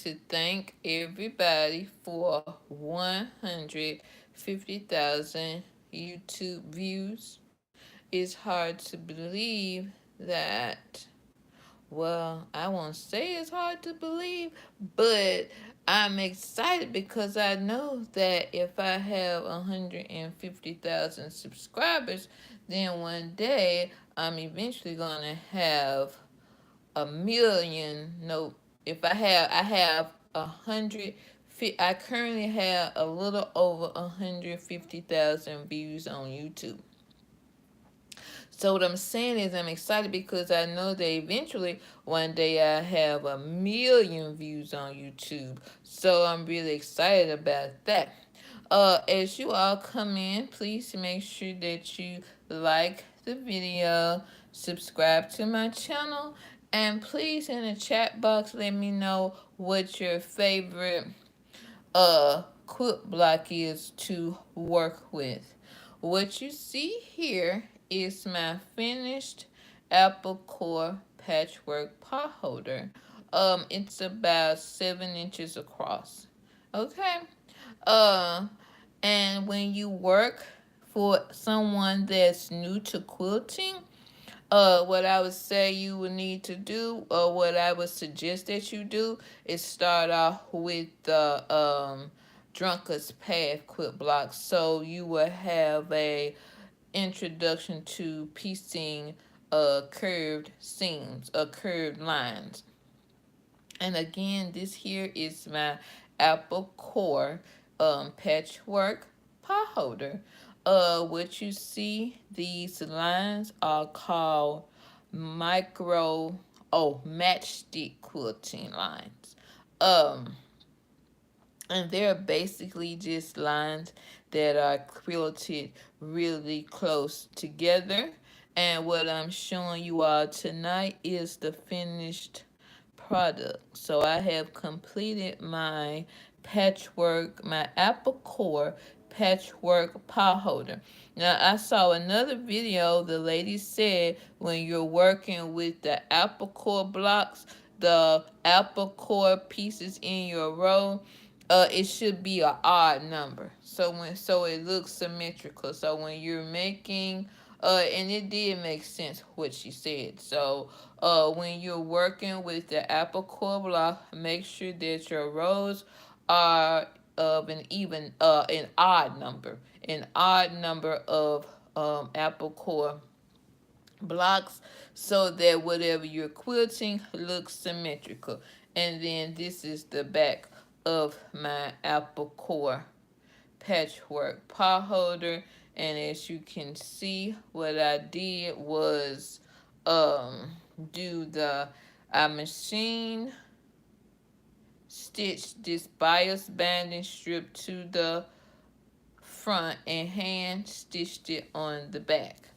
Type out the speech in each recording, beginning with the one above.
to thank everybody for 150,000 YouTube views. It's hard to believe that, well, I won't say it's hard to believe, but I'm excited because I know that if I have 150,000 subscribers, then one day I'm eventually going to have a million. No, if I have 100. I currently have a little over 150,000 views on YouTube. So what I'm saying is I'm excited because I know that eventually one day I have a million views on YouTube. So I'm really excited about that. As you all come in, please make sure that you like the video, subscribe to my channel, and please in the chat box let me know what your favorite quilt block is to work with. What you see here is my finished apple core patchwork pot holder. It's about 7 inches across. Okay. Uh, and when you work for someone that's new to quilting, what I would say you would need to do, or what I would suggest that you do, is start off with the Drunkard's Path quilt block. So you will have a introduction to piecing curved seams, curved lines. And again, this here is my apple core patchwork pot holder. What you see, these lines are called matchstick quilting lines. Um, and they're basically just lines that are quilted really close together. And what I'm showing you all tonight is the finished product. So I have completed my apple core patchwork pot holder. Now I saw another video. The lady said when you're working with the apple core blocks, the apple core pieces in your row, it should be an odd number. So it looks symmetrical. So when you're making and it did make sense what she said. So when you're working with the apple core block, make sure that your rows are of an odd number of apple core blocks, so that whatever you're quilting looks symmetrical. And then this is the back of my apple core patchwork pot holder. And as you can see, what I did was um do the I machine stitched this bias banding strip to the front and hand stitched it on the back.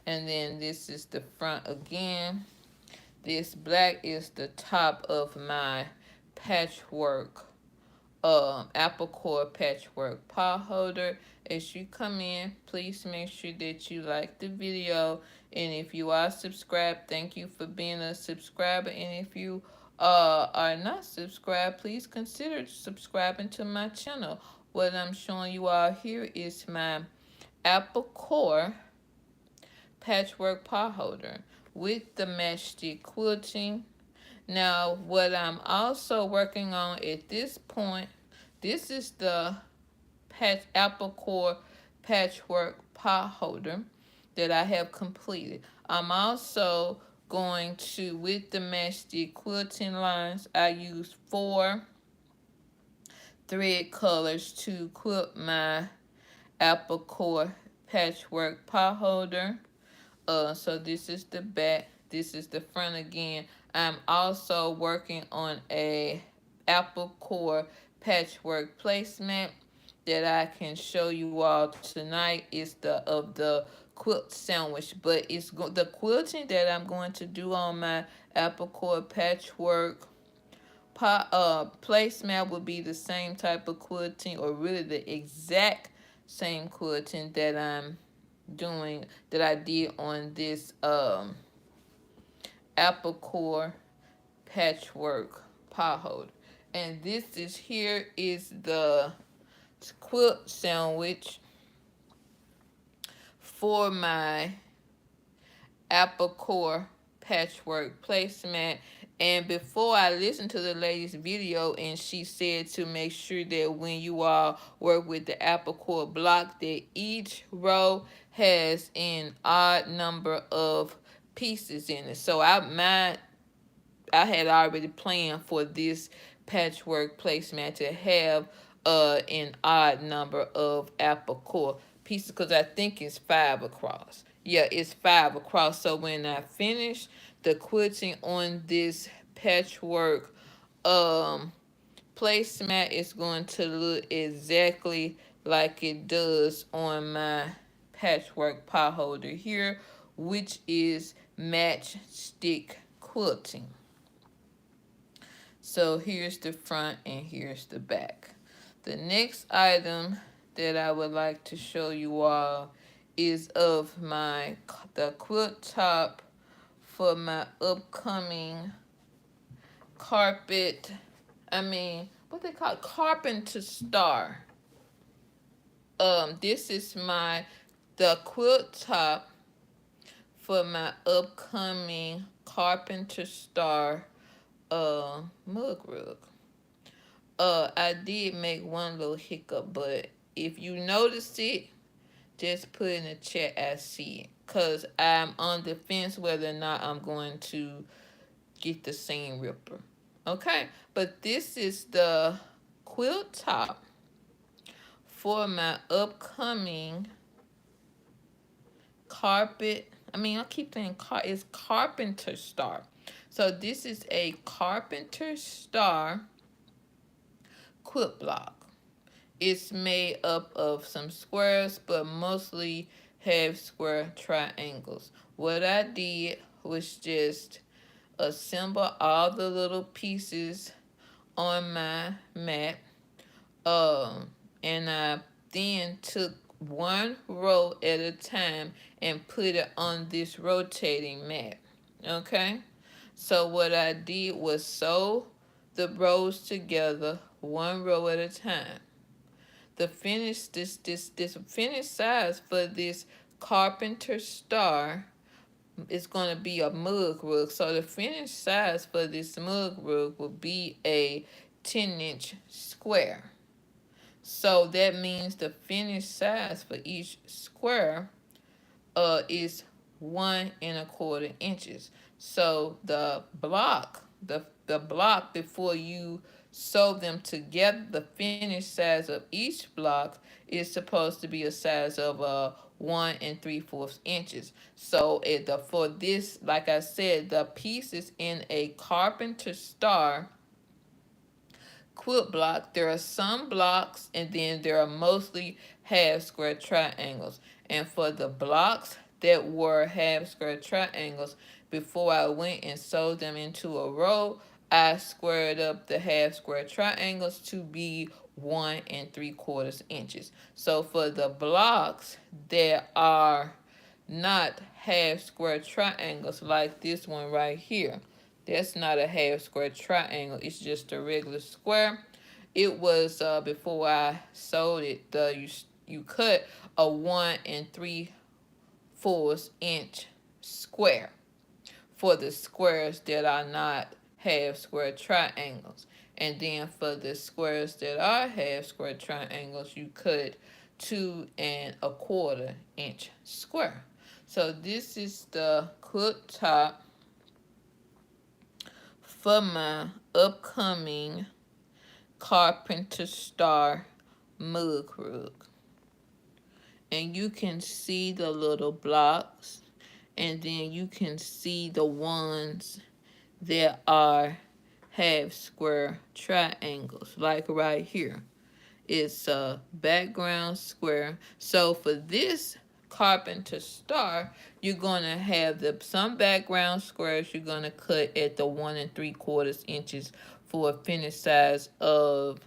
And then this is the front again. This black is the top of my patchwork apple core patchwork pot holder. As you come in, please make sure that you like the video, and if you are subscribed, thank you for being a subscriber. And if you are not subscribed, please consider subscribing to my channel. What I'm showing you all here is my apple core patchwork pot holder with the matchstick quilting. Now what I'm also working on at this point, this is the apple core patchwork pot holder that I have completed. I'm also going to, with the matchstick quilting lines, I use 4 thread colors to quilt my apple core patchwork pot holder. So this is the back, this is the front again. I'm also working on a apple core patchwork placemat that I can show you all tonight. Is the quilt sandwich, but the quilting that I'm going to do on my apple core patchwork placemat will be the same type of quilting, or really the exact same quilting that I did on this apple core patchwork pot holder. And here is the quilt sandwich for my apple core patchwork placemat. And before I listened to the lady's video, and she said to make sure that when you all work with the apple core block, that each row has an odd number of pieces in it. So I had already planned for this patchwork placemat to have an odd number of apple core pieces, because I think it's 5 across. Yeah, it's 5 across. So when I finish the quilting on this patchwork placemat, it's going to look exactly like it does on my patchwork pot holder here, which is matchstick quilting. So here's the front and here's the back. The next item that I would like to show you all is of the quilt top for my upcoming carpet. What they call it? Carpenter star. This is the quilt top for my upcoming carpenter star mug rug. I did make one little hiccup, but if you notice it, just put in the chat I see it. Because I'm on the fence whether or not I'm going to get the seam ripper. Okay, but this is the quilt top for my upcoming carpet. I keep saying it's carpenter star. So this is a carpenter star quilt block. It's made up of some squares, but mostly half square triangles. What I did was just assemble all the little pieces on my mat. And I then took one row at a time and put it on this rotating mat. Okay? So what I did was sew the rows together one row at a time. The finished this finished size for this carpenter star is going to be a mug rug. So the finished size for this mug rug will be a 10-inch square. So that means the finished size for each square is 1 1/4 inches. So the block before you sew them together, the finished size of each block is supposed to be a size of 1 3/4 inches. So for this, like I said, the pieces in a carpenter star quilt block, there are some blocks, and then there are mostly half square triangles. And for the blocks that were half square triangles, before I went and sewed them into a row, I squared up the half square triangles to be 1 3/4 inches. So for the blocks that are not half square triangles, like this one right here, that's not a half square triangle, it's just a regular square. It was before I sewed it, you cut a 1 3/4 inch square for the squares that are not half square triangles. And then for the squares that are half square triangles, you cut 2 1/4 inch square. So this is the quilt top for my upcoming carpenter star mug rug. And you can see the little blocks, and then you can see the ones that are half square triangles, like right here. It's a background square. So for this carpenter star, you're going to have some background squares you're going to cut at the 1 3/4 inches for a finished size of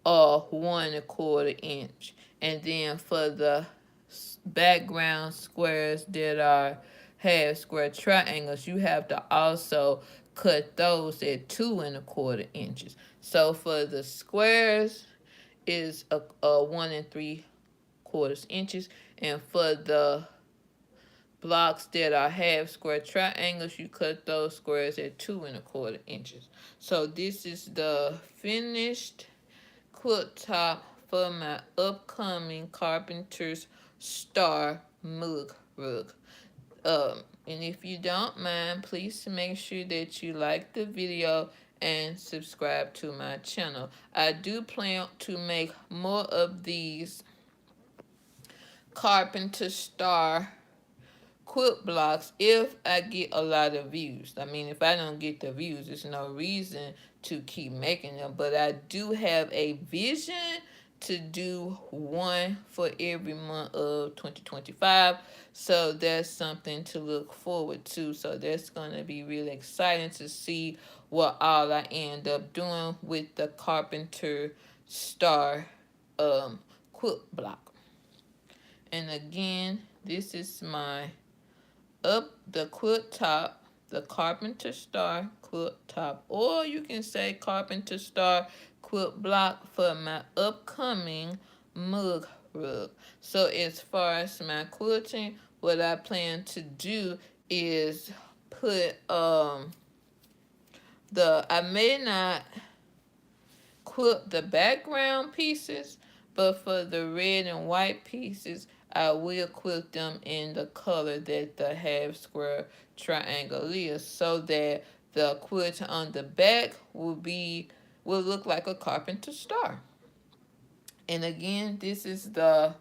1 1/4 inch. And then for the background squares that are half square triangles, you have to also cut those at 2¼ inches. So for the squares is a 1¾ inches, and for the blocks that are half square triangles, you cut those squares at 2¼ inches. So this is the finished quilt top for my upcoming Carpenter's Star mug rug. And if you don't mind, please make sure that you like the video and subscribe to my channel. I do plan to make more of these Carpenter Star quilt blocks if I get a lot of views. I mean, if I don't get the views, there's no reason to keep making them. But I do have a vision to do one for every month of 2025. So that's something to look forward to. So that's going to be really exciting to see what all I end up doing with the Carpenter Star quilt block. And again, this is my up the quilt top, the Carpenter Star quilt top, or you can say Carpenter Star quilt block for my upcoming mug rug. So as far as my quilting, what I plan to do is put I may not quilt the background pieces, but for the red and white pieces, I will quilt them in the color that the half square triangle is, so that the quilt on the back will look like a carpenter star. And again, this is the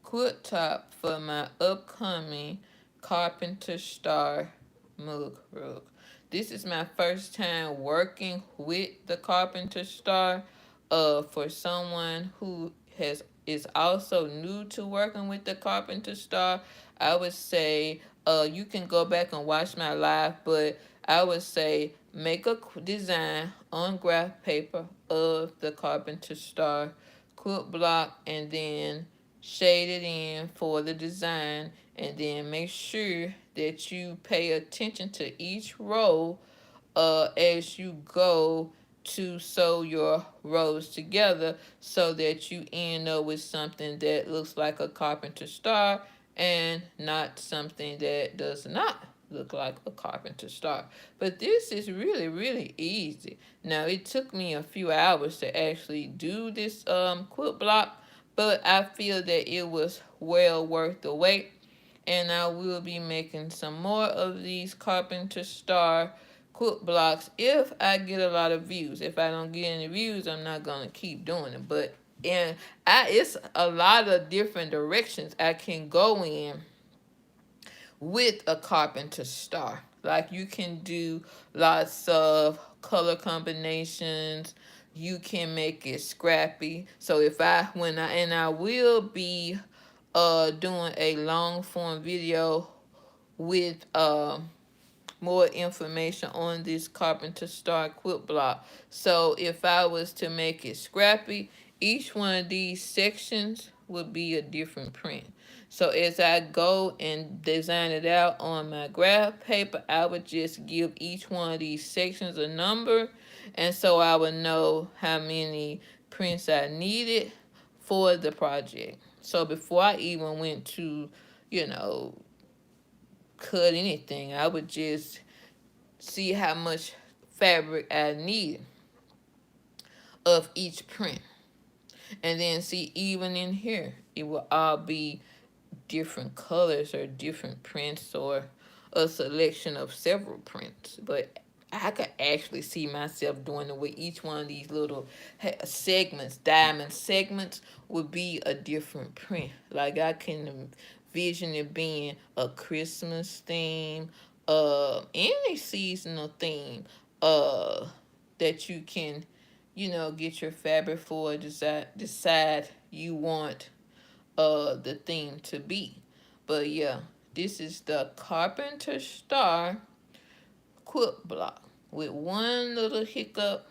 quilt top for my upcoming Carpenter Star mug rug. This is my first time working with the Carpenter Star. For someone who is also new to working with the Carpenter Star, I would say you can go back and watch my live, but I would say make a design on graph paper of the Carpenter Star quilt block, and then shade it in for the design, and then make sure that you pay attention to each row as you go to sew your rows together, so that you end up with something that looks like a carpenter star and not something that does not look like a carpenter star. But this is really, really easy. Now, it took me a few hours to actually do this quilt block, but I feel that it was well worth the wait. And I will be making some more of these carpenter star quilt blocks if I get a lot of views. If I don't get any views, I'm not gonna keep doing it. But it's a lot of different directions I can go in with a carpenter star. Like, you can do lots of color combinations. You can make it scrappy. So I will be doing a long form video with more information on this carpenter star quilt block. So if I was to make it scrappy, each one of these sections would be a different print. So as I go and design it out on my graph paper, I would just give each one of these sections a number, and so I would know how many prints I needed for the project. So before I even went to, you know, cut anything, I would just see how much fabric I need of each print. And then see, even in here, it will all be different colors or different prints, or a selection of several prints. But I could actually see myself doing it with each one of these little segments, diamond segments, would be a different print. Like, I can envision it being a Christmas theme, any seasonal theme, that you can, get your fabric for, decide you want the theme to be. But yeah, this is the Carpenter Star quilt block with one little hiccup.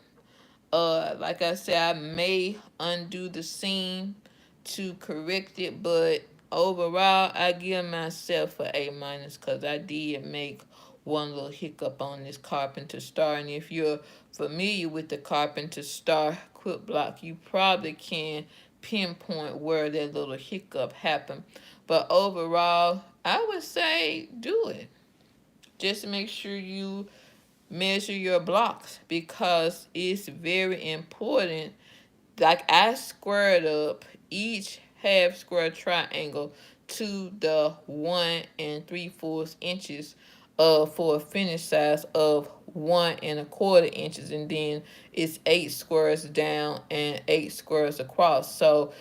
Like I said, I may undo the seam to correct it, but overall I give myself an A minus, because I did make one little hiccup on this carpenter star. And if you're familiar with the carpenter star quilt block, you probably can pinpoint where that little hiccup happened. But overall, I would say do it. Just make sure you measure your blocks, because it's very important. Like, I squared up each half square triangle to the 1 3/4 inches for a finish size of 1 1/4 inches, and then it's 8 squares down and 8 squares across. So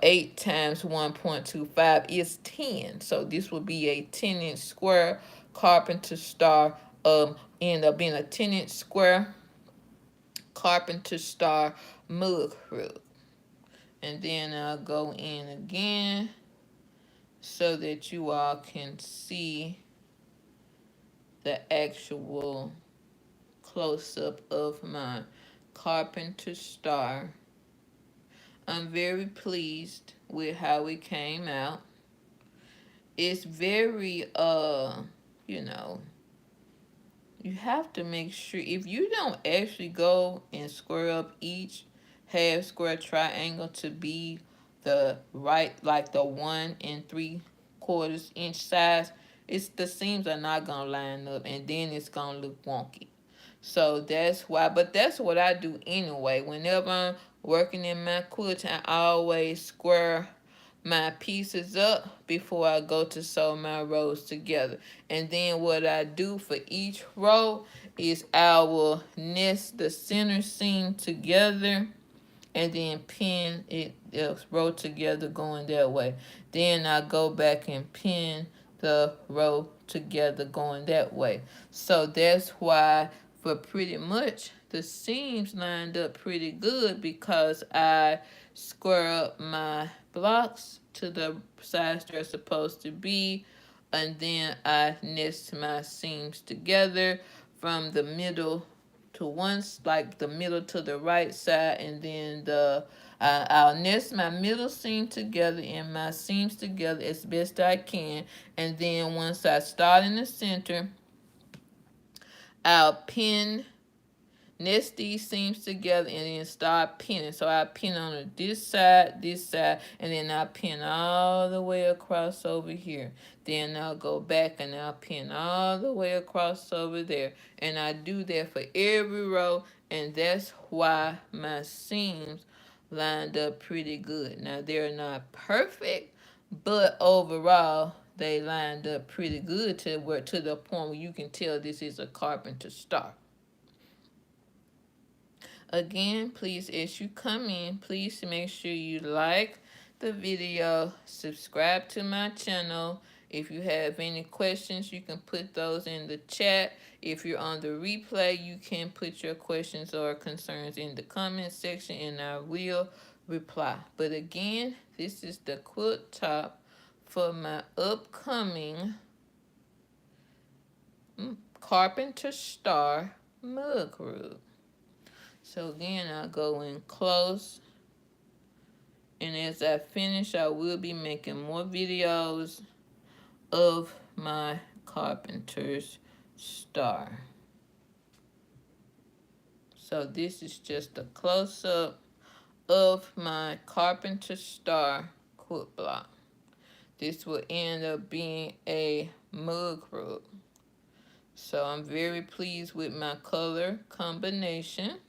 8 times 1.25 is 10. So this will be a 10-inch square carpenter star. End up being a 10-inch square carpenter star mug hook. And then I'll go in again so that you all can see the actual close-up of my carpenter star. I'm very pleased with how it came out. It's very you know, you have to make sure, if you don't actually go and square up each half square triangle to be the right, like the 1 3/4 inch size, it's, the seams are not gonna line up, and then it's gonna look wonky. So that's why, but that's what I do anyway. Whenever I'm working in my quilt, I always square my pieces up before I go to sew my rows together. And then what I do for each row is I will nest the center seam together and then pin it, row together going that way. Then I go back and pin the row together going that way. So that's why, for pretty much, the seams lined up pretty good, because I square up my blocks to the size they're supposed to be, and then I nest my seams together from the middle to one, like the middle to the right side, and then I'll nest my middle seam together and my seams together as best I can, and then once I start in the center, I'll pin, nest these seams together, and then start pinning. So I pin on this side, and then I pin all the way across over here. Then I'll go back and I'll pin all the way across over there. And I do that for every row, and that's why my seams lined up pretty good. Now, they're not perfect, but overall they lined up pretty good to the point where you can tell this is a carpenter star. Again, please, as you come in, please make sure you like the video, subscribe to my channel. If you have any questions, you can put those in the chat. If you're on the replay, you can put your questions or concerns in the comment section, and I will reply. But again, this is the quilt top for my upcoming Carpenter Star mug rug. So again, I'll go in close, and as I finish, I will be making more videos of my carpenter's star. So this is just a close-up of my carpenter star quilt block. This will end up being a mug rug. So I'm very pleased with my color combination.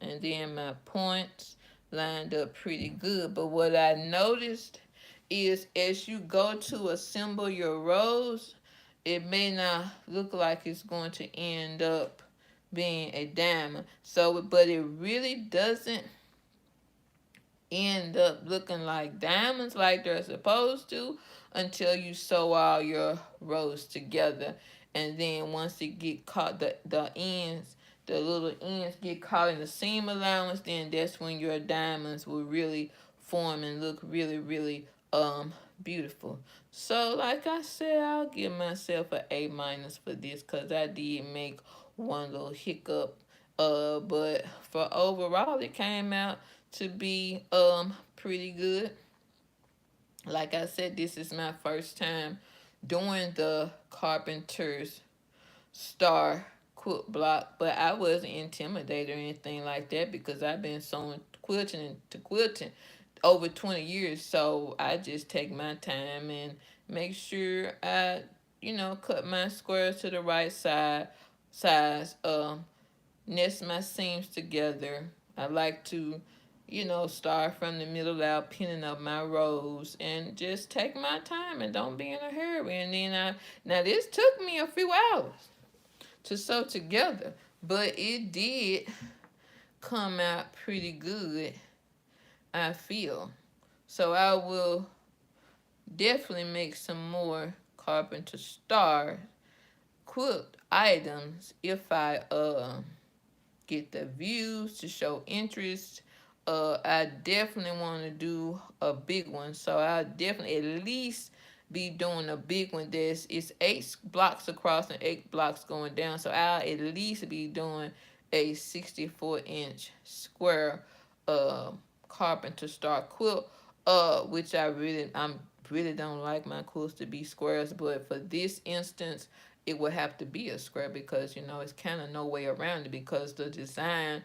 And then my points lined up pretty good. But what I noticed is, as you go to assemble your rows, it may not look like it's going to end up being a diamond. So, but it really doesn't end up looking like diamonds like they're supposed to until you sew all your rows together. And then once it get caught, the ends, the little ends get caught in the seam allowance, then that's when your diamonds will really form and look really, really beautiful. So like I said, I'll give myself an A- for this, because I did make one little hiccup. But for overall, it came out to be pretty good. Like I said, this is my first time doing the carpenter's star quilt block, but I wasn't intimidated or anything like that because I've been sewing quilting to quilting over 20 years. So I just take my time and make sure I, cut my squares to the right size. Nest my seams together. I like to, start from the middle out, pinning up my rows, and just take my time and don't be in a hurry. And then now this took me a few hours to sew together, but it did come out pretty good, I feel. So I will definitely make some more Carpenter Star quilt items if I get the views to show interest. I definitely want to do a big one, so I'll definitely at least be doing a big one. It's 8 blocks across and 8 blocks going down, so I'll at least be doing a 64-inch square uh carpenter star quilt. Which I'm really don't like my quilts to be squares, but for this instance it would have to be a square because it's kind of no way around it because the design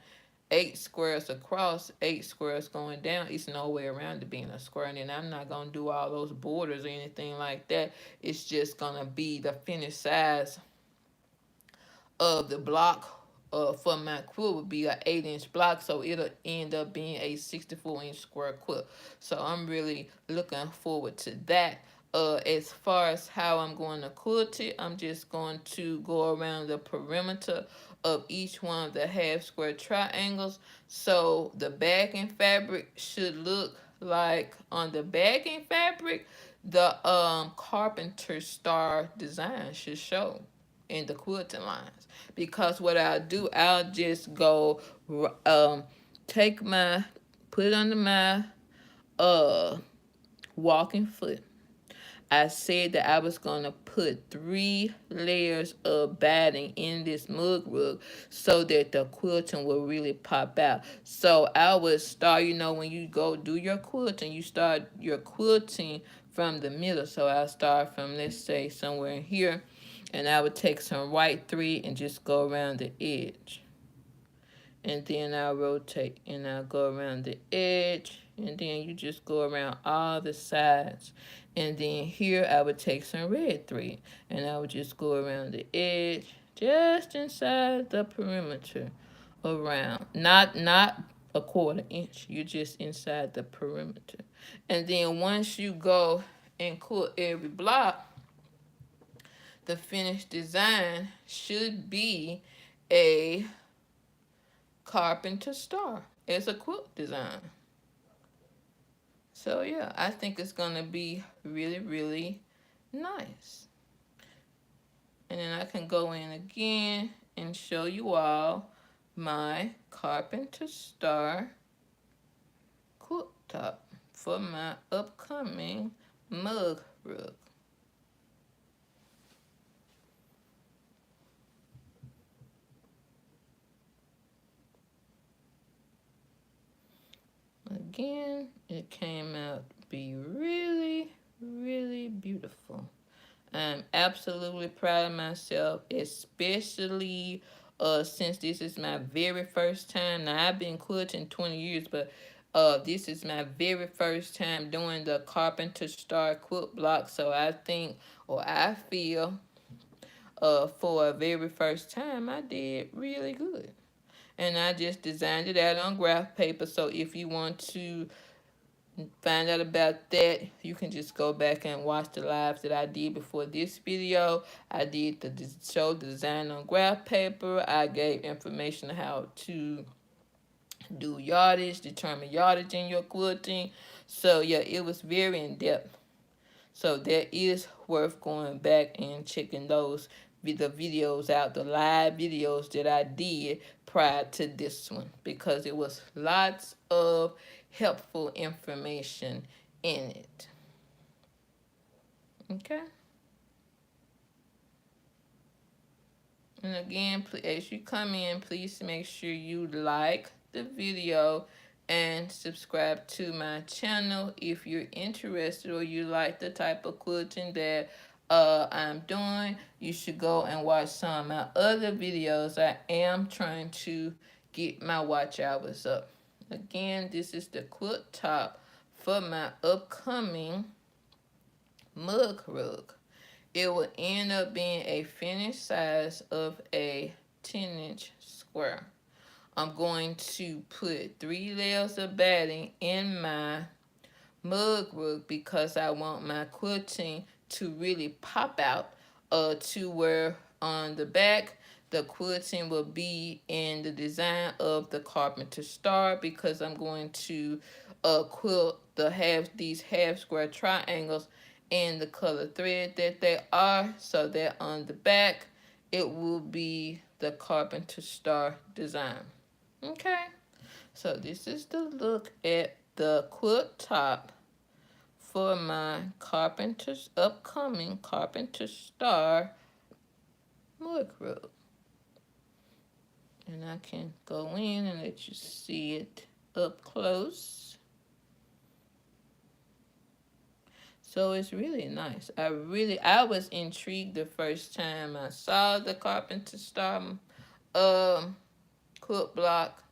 8 squares across, 8 squares going down. It's no way around it being a square. And then I'm not gonna do all those borders or anything like that. It's just gonna be the finished size of the block for my quilt would be an 8-inch block, so it'll end up being a 64-inch square quilt. So I'm really looking forward to that. As far as how I'm going to quilt it, I'm just going to go around the perimeter of each one of the half square triangles. So the backing fabric should look like on the backing fabric, the carpenter star design should show in the quilting lines. Because what I'll do, I'll just go take my put it under my uh walking foot. I said that I was gonna put 3 layers of batting in this mug rug so that the quilting will really pop out. So I would start, when you go do your quilting, you start your quilting from the middle. So I'll start from, let's say, somewhere in here, and I would take some white thread and just go around the edge. And then I'll rotate and I'll go around the edge, and then you just go around all the sides. And then here I would take some red thread and I would just go around the edge, just inside the perimeter, around, not a 1/4 inch, you're just inside the perimeter. And then once you go and cut every block, the finished design should be a carpenter star as a quilt design. So yeah, I think it's gonna be really, really nice. And then I can go in again and show you all my carpenter star quilt top for my upcoming mug rug. Again, it came out to be really, really beautiful. I'm absolutely proud of myself, especially since this is my very first time. Now, I've been quilting 20 years, but this is my very first time doing the Carpenter Star quilt block. So I think, or I feel, for a very first time, I did really good. And I just designed it out on graph paper. So if you want to find out about that, you can just go back and watch the lives that I did before this video. I did show the design on graph paper. I gave information on how to do yardage, determine yardage in your quilting. So yeah, it was very in depth. So that is worth going back and checking the videos out, the live videos that I did prior to this one, because it was lots of helpful information in it. Okay. And again, as you come in, please make sure you like the video and subscribe to my channel if you're interested or you like the type of quilting that I'm doing, you should go and watch some of my other videos. I am trying to get my watch hours up. Again, this is the quilt top for my upcoming mug rug. It will end up being a finished size of a 10-inch square. I'm going to put 3 layers of batting in my mug rug because I want my quilting to really pop out, to where on the back the quilting will be in the design of the carpenter star, because I'm going to quilt these half square triangles in the color thread that they are, so that on the back it will be the carpenter star design. Okay, so this is the look at the quilt top for my upcoming carpenter star mug rug. And I can go in and let you see it up close. So it's really nice. I was intrigued the first time I saw the carpenter star quilt block,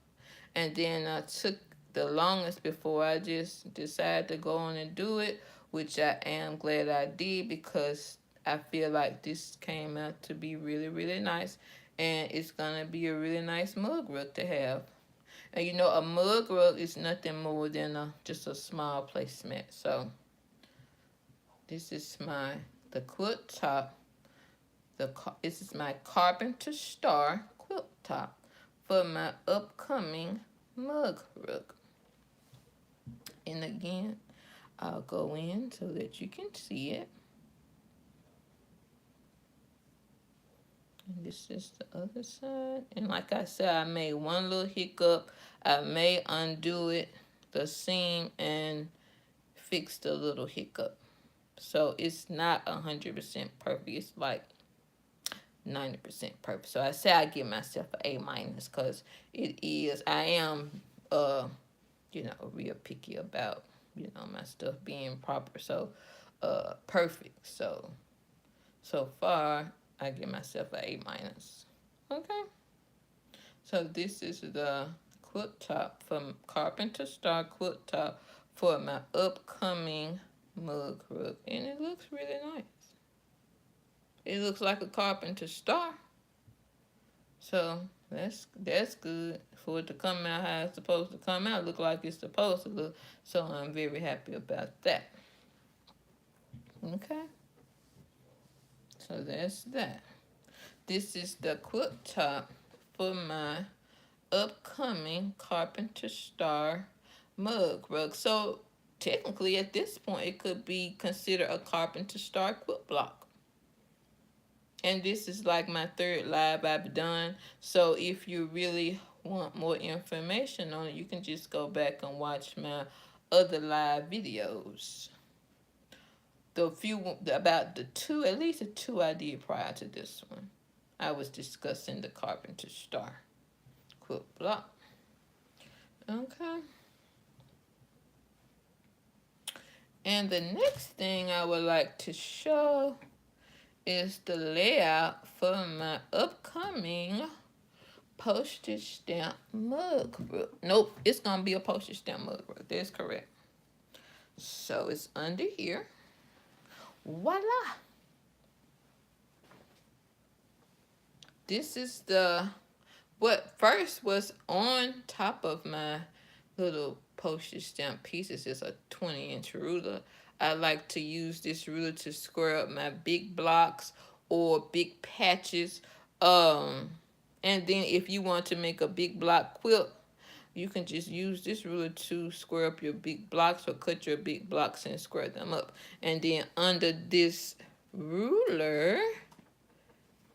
and then I took the longest before I just decided to go on and do it, which I am glad I did, because I feel like this came out to be really, really nice, and it's gonna be a really nice mug rug to have. And you know, a mug rug is nothing more than just a small placemat. So this is the quilt top. This is my carpenter star quilt top for my upcoming mug rug. And again, I'll go in so that you can see it. And this is the other side. And like I said, I made one little hiccup. I may undo it, the seam, and fix the little hiccup. So it's not 100% perfect. It's like 90% perfect. So I say I give myself an A minus, because I am real picky about, my stuff being proper. So perfect. So far I give myself an A minus. Okay. So this is the quilt top from Carpenter Star quilt top for my upcoming mug rug. And it looks really nice. It looks like a carpenter star. So that's good for it to come out how it's supposed to come out. Look like it's supposed to look. So I'm very happy about that. Okay. So that's that. This is the quilt top for my upcoming carpenter star mug rug. So technically at this point it could be considered a carpenter star quilt block. And this is like my 3rd live I've done. So if you really want more information on it, you can just go back and watch my other live videos. About the 2, at least the 2 I did prior to this one, I was discussing the carpenter star quilt block. Okay. And the next thing I would like to show is the layout for my upcoming postage stamp mug rug. Nope, it's gonna be a postage stamp mug rug. That's correct. So it's under here. Voila. This is what first was on top of my little postage stamp pieces is a 20-inch ruler. I like to use this ruler to square up my big blocks or big patches. And then if you want to make a big block quilt, you can just use this ruler to square up your big blocks, or cut your big blocks and square them up. And then under this ruler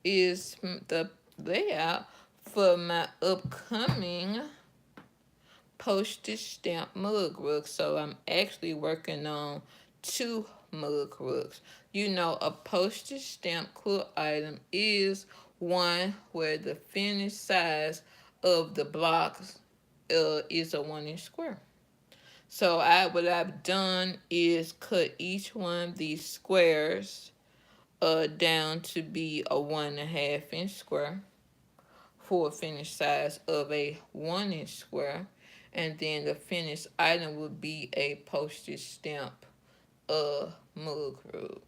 is the layout for my upcoming postage stamp mug rug. So I'm actually working on 2 mug rugs. You know, a postage stamp quilt item is one where the finished size of the blocks is a 1-inch square. So what I've done is cut each one of these squares down to be a 1.5 inch square for a finished size of a 1 inch square. And then the finished item would be a postage stamp mug rug.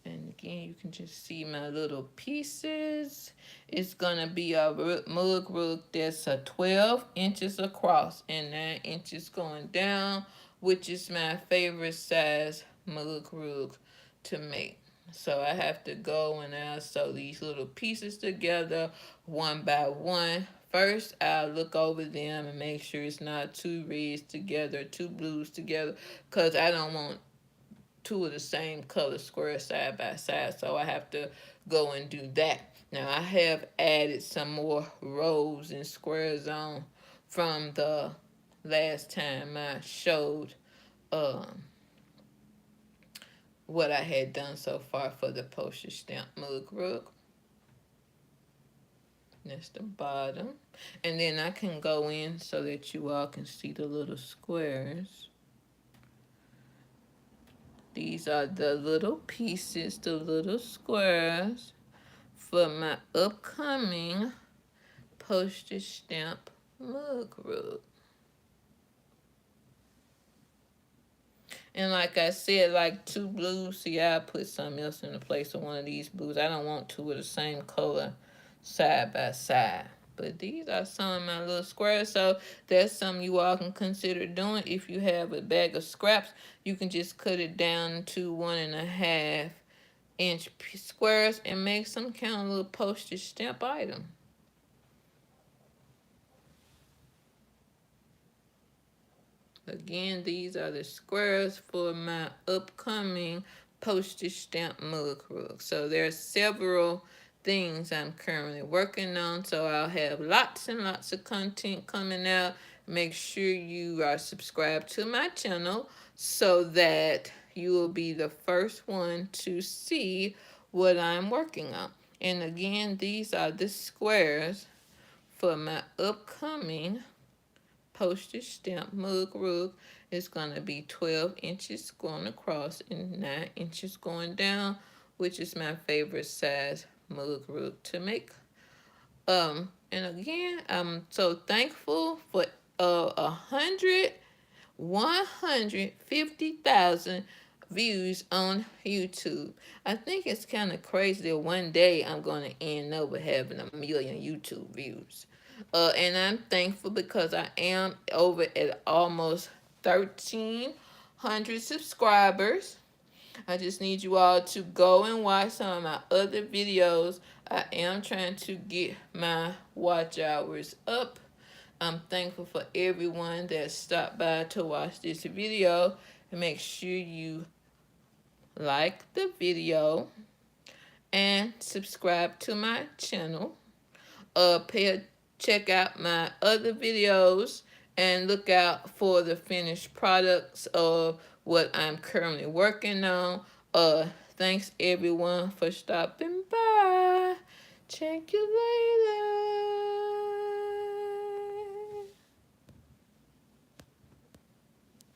And again, you can just see my little pieces. It's gonna be a mug rug that's 12 inches across and 9 inches going down, which is my favorite size mug rug to make. So I have to go and I'll sew these little pieces together one by one. First, I'll look over them and make sure it's not two reds together, two blues together, because I don't want two of the same color squares side by side, so I have to go and do that. Now I have added some more rows and squares on from the last time I showed what I had done so far for the postage stamp mug rug. That's the bottom. And then I can go in so that you all can see the little squares. These are the little pieces, the little squares for my upcoming postage stamp mug rug. And like I said, like two blues, see, I put something else in the place of one of these blues. I don't want two of the same color side by side. But these are some of my little squares, so that's something you all can consider doing. If you have a bag of scraps, you can just cut it down to 1.5 inch squares and make some kind of little postage stamp item. Again, these are the squares for my upcoming postage stamp mug rug. So there are several things I'm currently working on, so I'll have lots and lots of content coming out. Make sure you are subscribed to my channel so that you will be the first one to see what I'm working on. And again, these are the squares for my upcoming postage stamp mug rug. Is going to be 12 inches going across and 9 inches going down, which is my favorite size mug rug to make. And again, I'm so thankful for 150,000 views on YouTube. I think it's kind of crazy that one day I'm going to end up with having 1,000,000 YouTube views. And I'm thankful because I am over at almost 1,300 subscribers. I just need you all to go and watch some of my other videos. I am trying to get my watch hours up. I'm thankful for everyone that stopped by to watch this video. And make sure you like the video and subscribe to my channel. Check out my other videos and look out for the finished products of what I'm currently working on. Thanks everyone for stopping by. Check you later.